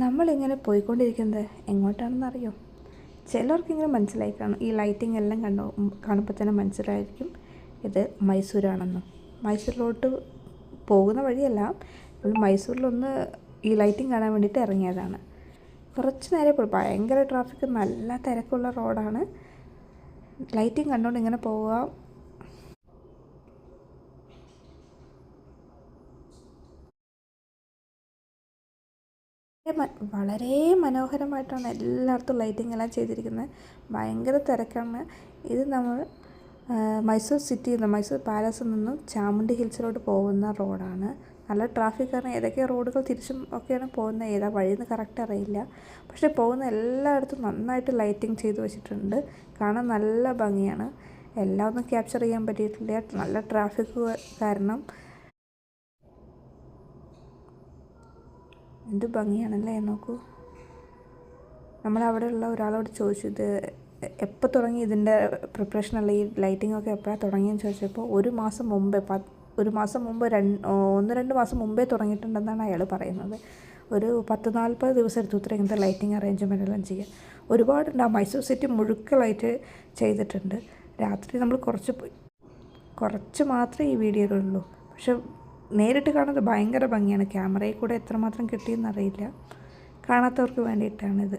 നമ്മളിങ്ങനെ പോയിക്കൊണ്ടിരിക്കുന്നത് എങ്ങോട്ടാണെന്നറിയോ? ചിലർക്കിങ്ങനെ മനസ്സിലായി കാണും, ഈ ലൈറ്റിംഗ് എല്ലാം കാണുമ്പോൾ തന്നെ മനസ്സിലായിരിക്കും ഇത് മൈസൂരാണെന്നും. മൈസൂരിലോട്ട് പോകുന്ന വഴിയല്ല, മൈസൂരിലൊന്ന് ഈ ലൈറ്റിംഗ് കാണാൻ വേണ്ടിയിട്ട് ഇറങ്ങിയതാണ്. കുറച്ച് നേരം പോയി, ഭയങ്കര ട്രാഫിക്, നല്ല തിരക്കുള്ള റോഡാണ്. ലൈറ്റിംഗ് കണ്ടുകൊണ്ട് ഇങ്ങനെ പോവുക. വളരെ മനോഹരമായിട്ടാണ് എല്ലായിടത്തും ലൈറ്റിംഗ് എല്ലാം ചെയ്തിരിക്കുന്നത്. ഭയങ്കര തിരക്കാണ്. ഇത് നമ്മൾ മൈസൂർ സിറ്റിയിൽ നിന്ന്, മൈസൂർ പാലസിൽ നിന്നും ചാമുണ്ഡി ഹിൽസിലോട്ട് പോകുന്ന റോഡാണ്. നല്ല ട്രാഫിക്, കാരണം ഏതൊക്കെ റോഡുകൾ തിരിച്ചും ഒക്കെയാണ് പോകുന്നത്, ഏതാ വഴിയെന്ന് കറക്റ്റ് അറിയില്ല. പക്ഷേ പോകുന്ന എല്ലായിടത്തും നന്നായിട്ട് ലൈറ്റിംഗ് ചെയ്ത് വെച്ചിട്ടുണ്ട്. കാണാൻ നല്ല ഭംഗിയാണ്. എല്ലാം ഒന്നും ക്യാപ്ചർ ചെയ്യാൻ പറ്റിയിട്ടില്ല, നല്ല ട്രാഫിക് കാരണം. എന്ത് ഭംഗിയാണല്ലേ, നോക്കൂ. നമ്മളവിടെയുള്ള ഒരാളോട് ചോദിച്ചു, ഇത് എപ്പോൾ തുടങ്ങി, ഇതിൻ്റെ പ്രിപ്പറേഷനുള്ള ഈ ലൈറ്റിങ്ങൊക്കെ എപ്പോഴാണ് തുടങ്ങിയെന്ന് ചോദിച്ചപ്പോൾ ഒരു മാസം മുമ്പേ 1 മാസം മുമ്പേ തുടങ്ങിയിട്ടുണ്ടെന്നാണ് അയാൾ പറയുന്നത്. ഒരു 10-40 ദിവസം എടുത്തു ഇത്ര ഇങ്ങനത്തെ ലൈറ്റിംഗ് അറേഞ്ച്മെൻ്റ് എല്ലാം ചെയ്യാൻ. ഒരുപാടുണ്ട്. ആ മൈസൂർ സിറ്റി മുഴുക്ക ലൈറ്റ് ചെയ്തിട്ടുണ്ട്. രാത്രി നമ്മൾ കുറച്ച് മാത്രമേ ഈ വീഡിയോയിലുള്ളൂ. പക്ഷെ നേരിട്ട് കാണുന്നത് ഭയങ്കര ഭംഗിയാണ്. ക്യാമറയിൽ കൂടെ എത്രമാത്രം കിട്ടിയെന്നറിയില്ല. കാണാത്തവർക്ക് വേണ്ടിയിട്ടാണിത്.